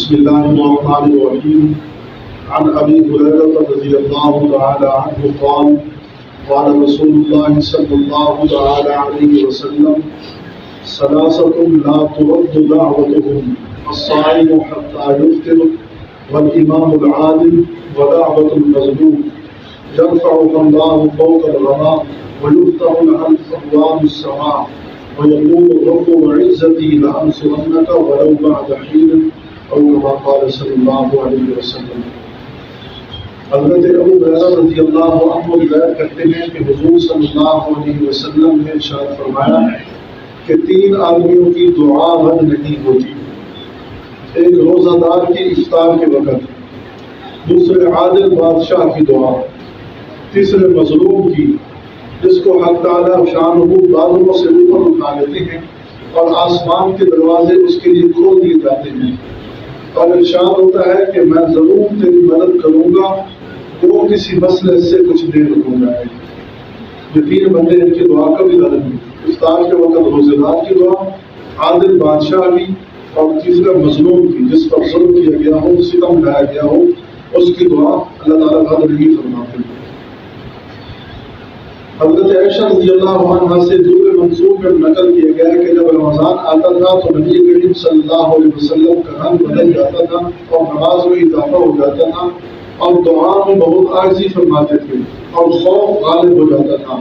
بسم الله الرحمن الرحيم. عن أبي هريرة رضي الله تعالى عنه قال قال رسول الله صلى الله تعالى عليه وسلم ثلاثة لا ترد دعوتهم الصائم حتى يفطر والإمام العادل ودعوة المظلوم يرفعها الله فوق الغمام ويفتح لها أبواب السماء ويقول رب عزتي لأنصرنك ولو بعد حين او كما قال صلی اللہ علیہ وسلم. حضرت ابو ہریرہ رضی اللہ عنہ روایت کرتے ہیں کہ حضور صلی اللہ علیہ وسلم نے ارشاد فرمایا کہ تین آدمیوں کی دعا رد نہیں ہوتی. ایک روزہ دار کی افطار کے وقت، دوسرے عادل بادشاہ کی دعا، تیسرے مظلوم کی جس کو حق تعالیٰ شانہ بادلوں سے اوپر اٹھا لیتے ہیں اور آسمان کے دروازے اس کے لیے کھول دیے جاتے ہیں اور ارشاد ہوتا ہے کہ میں ضرور تیری مدد کروں گا وہ کسی مسئلے سے کچھ دیر ہو جائے. یہ تین بندے ان کی دعا کبھی رد نہیں. افطار کے وقت روزے دار کی دعا، عادل بادشاہ کی اور تیسرا مظلوم کی جس پر ظلم کیا گیا ہو، ستم ڈھایا گیا ہو، اس کی دعا اللہ تعالیٰ رد نہیں فرماتے. حضرت عائشہ رضی اللہ عنہا سے دور منصور میں نقل کیا گیا کہ جب رمضان آتا تھا تو نبی کریم صلی اللہ علیہ وسلم کا رنگ بدل جاتا تھا اور نماز میں اضافہ ہو جاتا تھا اور دعا میں بہت عاجزی فرماتے تھے اور خوف غالب ہو جاتا تھا.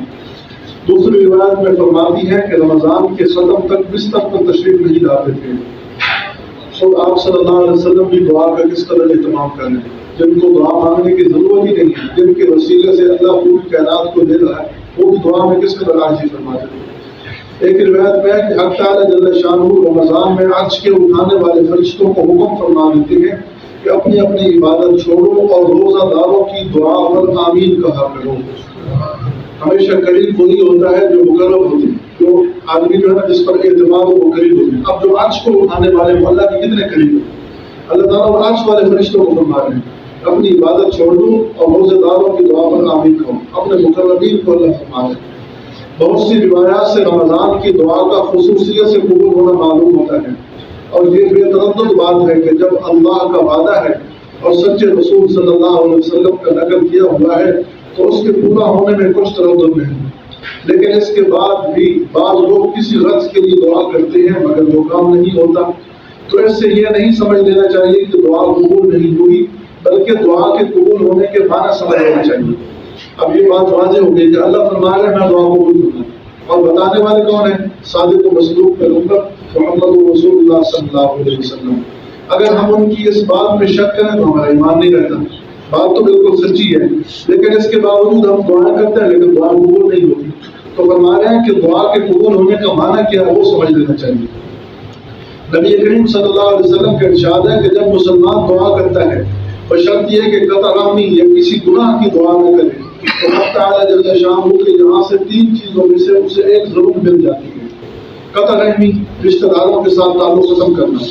دوسری روایت میں فرماتی ہے کہ رمضان کے ختم تک بستر پر تشریف نہیں لاتے تھے. خود آپ صلی اللہ علیہ وسلم بھی دعا کا کس قدر اہتمام کریں، جن کو دعا مانگنے کی ضرورت ہی نہیں ہے، جن کے وسیلے سے اللہ پوری کائنات کو دے رہا ہے، وہ بھی دعا میں کس قدر عاجزی فرماتے ہیں. ایک روایت میں ہے کہ حق تعالیٰ جل شانہ رمضان میں عرش کے اٹھانے والے فرشتوں کو حکم فرما دیتے ہیں کہ اپنی اپنی عبادت چھوڑو اور روزہ داروں کی دعا پر آمین کہا کرو. ہمیشہ قریب وہی ہوتا ہے جو مقرب ہوتے ہیں، جو آدمی جو ہے نا جس پر اعتماد ہو وہ قریب ہوتے ہیں. اب جو عرش کو اٹھانے والے اللہ کے کتنے قریب ہیں؟ اللہ تعالیٰ عرش والے فرشتوں کو فرما رہے ہیں اپنی عبادت چھوڑ دو اور روزے داروں کی دعا پر آمین کہو. اپنے مقربین کو اللہ فرما رہے ہیں. بہت سی روایات سے رمضان کی دعا کا خصوصیت سے قبول ہونا معلوم ہوتا ہے اور یہ بے تردد بات ہے کہ جب اللہ کا وعدہ ہے اور سچے رسول صلی اللہ علیہ وسلم کا نقل کیا ہوا ہے تو اس کے پورا ہونے میں کچھ تردد نہیں. لیکن اس کے بعد بھی بعض لوگ کسی غرض کے لیے دعا کرتے ہیں مگر وہ کام نہیں ہوتا. تو اس سے یہ نہیں سمجھ لینا چاہیے کہ دعا قبول نہیں ہوئی، بلکہ دعا کے قبول ہونے کے معنی سمجھ لینا چاہیے. اب یہ بات واضح ہو گئی کہ اللہ فرما رہے ہیں میں دعا قبول کروں گا اور بتانے والے کون ہیں؟ صادق و مصدوق پیغمبر محمد رسول اللہ صلی اللہ علیہ وسلم. اگر ہم ان کی اس بات میں شک کریں تو ہمارا ایمان نہیں رہتا. بات تو بالکل سچی ہے لیکن اس کے باوجود ہم دعائیں کرتے ہیں لیکن دعا قبول نہیں ہوتی. تو فرما رہے ہیں کہ دعا کے قبول ہونے کا معنی کیا ہے وہ سمجھ لینا چاہیے. نبی کریم صلی اللہ علیہ وسلم کا ارشاد ہے کہ جب مسلمان دعا کرتا ہے بشرط یہ کہ قطع رحمی یا کسی گناہ کی دعا نہ کرے تو حق تعالیٰ جل شانہ کے یہاں سے تین چیزوں میں سے اسے ایک ضرور مل جاتی ہے. قطع رحمی، رشتہ داروں کے ساتھ تعلق ختم کرنا،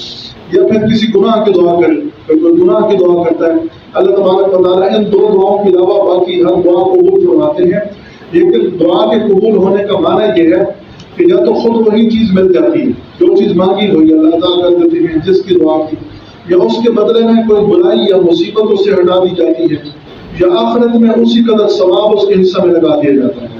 یا پھر کسی گناہ کی دعا کرے. پھر کوئی گناہ کی دعا کرتا ہے اللہ تبارک و تعالیٰ ان دو دعاؤں کے علاوہ باقی ہر دعا قبول فرماتے ہیں. لیکن دعا کے قبول ہونے کا معنی یہ ہے کہ یا تو خود وہی چیز مل جاتی ہے جو چیز مانگی ہوئی اللہ تعالیٰ کر دیتے ہیں جس کی دعا کی، یا اس کے بدلے میں کوئی برائی یا مصیبت اسے ہٹا دی جاتی ہے، یا آخرت میں اسی قدر ثواب اس کے حصہ میں لگا دیا جاتا ہے.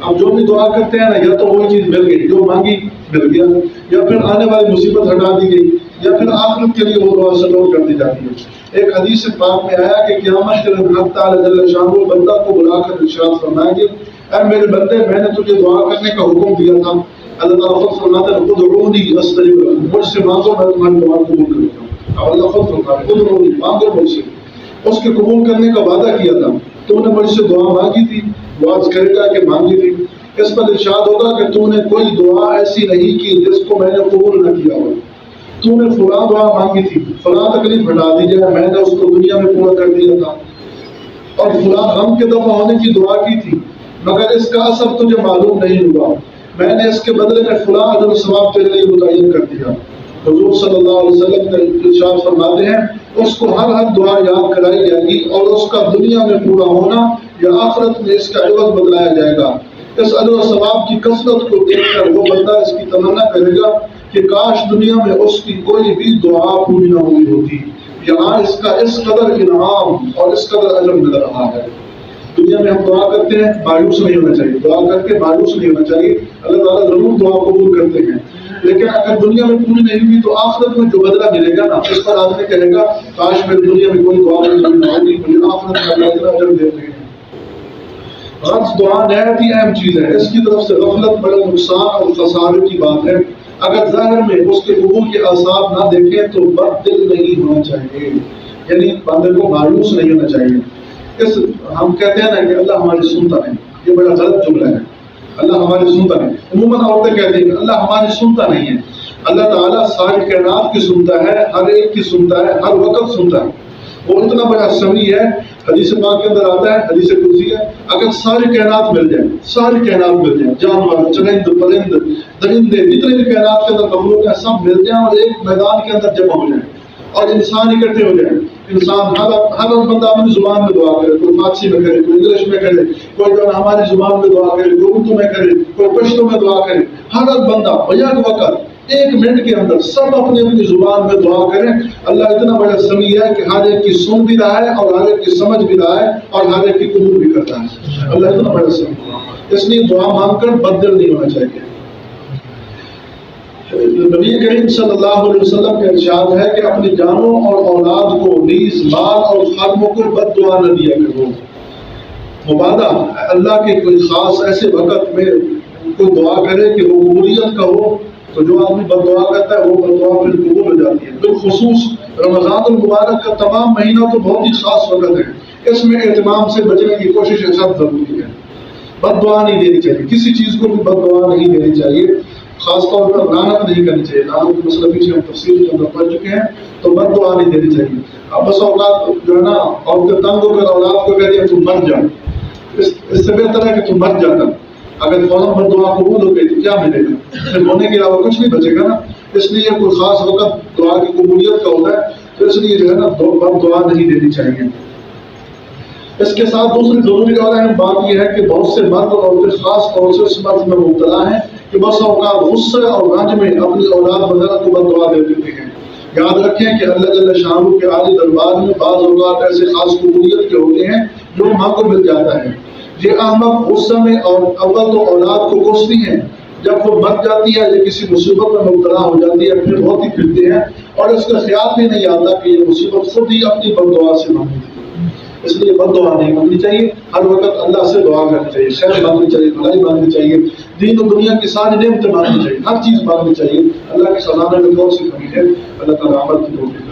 اب جو بھی دعا کرتے ہیں نا یا تو وہی چیز مل گئی جو مانگی مل گیا، یا پھر آنے والی مصیبت ہٹا دی گئی، یا پھر آخرت کے لیے وہ دعا سلوٹ کر دی جاتی ہے. ایک حدیث پاک میں آیا کہ قیامت کے دن حق تعالیٰ جل شانہ بندہ کو بلا کر ارشاد فرمائیں گے اے میرے بندے میں نے تجھے دعا کرنے کا حکم دیا تھا. اللہ تعالیٰ خود فرماتا ہے ادعونی استجب لکم، مجھ سے مانگو میں تمہاری دعا قبول کروں گا. اب اللہ خود فرماتا ہے ادعونی، مانگو مجھ سے. اس کے قبول کرنے کا وعدہ کیا تھا. تو نے مجھ سے دعا مانگی تھی، دعا کرے گا کہ مانگی تھی. اس پر ارشاد ہوگا کہ تو نے کوئی دعا ایسی نہیں کی جس کو میں نے قبول نہ کیا ہو. تو نے فلاں دعا مانگی تھی، فلاں تکلیف ہٹا دی جائے، میں نے اس کو دنیا میں پورا کر دیا تھا. اور فلاں غم کے دفع ہونے کی دعا کی تھی مگر اس کا اثر تجھے معلوم نہیں ہوا، میں نے اس کے بدلے میں فلاں اجر و ثواب تیرے لیے متعین کر دیا. حضور صلی اللہ علیہ وسلم کا ارشاد فرماتے ہیں اس کو ہر دعا یاد کرائی جائے گی اور اس کا دنیا میں پورا ہونا یا آخرت میں اس کا عوض بدلایا جائے گا. اس اجر و ثواب کی کثرت کو دیکھ کر وہ بندہ اس کی تمنا کرے گا کہ کاش دنیا میں اس کی کوئی بھی دعا پوری نہ ہوئی ہوتی. یہاں اس کا اس قدر انعام اور اس قدر اجر مل رہا ہے. دنیا میں ہم دعا کرتے ہیں، مایوس نہیں ہونا چاہیے. دعا کر کے مایوس نہیں ہونا چاہیے. اللہ تعالیٰ ضرور دعا قبول کرتے ہیں، لیکن اگر دنیا میں پوری نہیں ہوئی تو آخرت میں جو بدلہ ملے گا نا، اس پر آدمی کہے گا کاش میری دنیا میں کوئی دعا نہیں ہوگی، مجھے آخرت میں اللہ اتنا اجر دیتے ہیں. غرض دعا نہایت ہی اہم چیز ہے. اس کی طرف سے غفلت بڑا نقصان اور خسارے کی بات ہے. اگر ظاہر میں اس کے قبول کے آثار نہ دیکھیں تو بد دل نہیں ہونا چاہیے، یعنی بندے کو مایوس نہیں ہونا چاہیے. ہم کہتے ہیں نا کہ اللہ ہماری سنتا نہیں، یہ بڑا غلط جملہ ہے. اللہ ہماری سنتا نہیں. عموماً عورتیں کہتی ہیں کہ اللہ ہماری سنتا نہیں ہے. اللہ تعالیٰ ساری کائنات کی سنتا ہے، ہر ایک کی سنتا ہے، ہر وقت سنتا ہے. وہ اتنا بڑا سمیع ہے. حدیث پاک کے اندر آتا ہے، حدیث قدسی ہے، اگر ساری کائنات مل جائیں، ساری کائنات مل جائیں، جانور، چرند، پرند، درندے، جتنے بھی کائنات کے اندر مخلوق ہیں، سب مل جائیں اور ایک میدان کے اندر جمع ہو جائیں اور انسان اکٹھے ہو جائیں. انسان ہر بندہ اپنی زبان میں دعا کرے، کوئی فارسی میں کرے، کوئی انگلش میں کرے، کوئی جو ہماری زبان میں دعا کرے، کوئی اردو میں کرے، کوئی پشتو میں دعا کرے. ہر بندہ بیک وقت ایک منٹ کے اندر سب اپنی اپنی زبان میں دعا کریں. اللہ اتنا بڑا سمیع ہے کہ ہر ایک کی سن بھی رہا ہے اور ہر ایک کی سمجھ بھی رہا ہے اور ہر ایک کی قبول بھی کرتا ہے. اللہ اتنا بڑا سمیع ہے. اس لیے دعا مانگ کر بددل نہیں ہونا چاہیے. نبی کریم صلی اللہ علیہ وسلم کا ارشاد ہے کہ اپنی جانوں اور اولاد کو، نیز مال اور خادموں کو بد دعا نہ دیا کرو. مبادہ اللہ کے کوئی خاص ایسے وقت میں کوئی دعا کرے کہ وہ قبولیت کا ہو، تو جو آدمی بد دعا کرتا ہے وہ بد دعا پھر قبول ہو جاتی ہے. بالخصوص رمضان المبارک کا تمام مہینہ تو بہت ہی خاص وقت ہے. اس میں اہتمام سے بچنے کی کوشش سب ضروری ہے. بد دعا نہیں دینی چاہیے، کسی چیز کو بھی بد دعا نہیں دینی چاہیے. خاص طور پر لعنت نہیں کرنی چاہیے. لعنت کا مسئلہ پیچھے ہم تفصیل کے اندر پڑھ چکے ہیں. تو بد دعا نہیں دینی چاہیے. اب بس اوقات جو ہے نا عورتیں تنگ ہو کر اولاد کو کہتی ہیں تم مر جاؤ. اس سے بہتر ہے کہ تم مر جاتا. اگر فوراً بد دعا قبول ہو گئی تو کیا ملے گا؟ پھر ہونے کے علاوہ کچھ نہیں بچے گا نا. اس لیے کوئی خاص وقت دعا کی قبولیت کا ہوتا ہے، تو اس لیے جو ہے نا بد دعا نہیں دینی چاہیے. اس کے ساتھ دوسری ضروری اور اہم بات یہ ہے کہ بہت سے مرد اور عورتیں خاص طور سے اس مرض میں مبتلا ہیں کہ بس اوقات غصے اور رنج میں اپنی اولاد وغیرہ کو بد دعا دے دیتے ہیں. یاد رکھیں کہ اللہ جل شانہ کے عالی دربار میں بعض اوقات ایسے خاص قبولیت کے ہوتے ہیں جو ماں کو مل جاتا ہے. یہ احمق غصے میں اور اول تو اولاد کو کوستی ہیں، جب وہ مر جاتی ہے یا کسی مصیبت میں مبتلا ہو جاتی ہے پھر روتی پھرتے ہیں اور اس کا خیال بھی نہیں آتا کہ یہ مصیبت خود ہی اپنی بد دعا سے مانگی تھی. اس لیے بد دعا نہیں مانگنی چاہیے. ہر وقت اللہ سے دعا کرنی چاہیے، خیر مانگنی چاہیے، بھلائی مانگنی چاہیے، دین و دنیا کی ساری نعمتیں مانگنی چاہیے، ہر چیز مانگنی چاہیے. اللہ کے خزانے میں کون سی کمی ہے؟ اللہ تعالیٰ عمل کی توفیق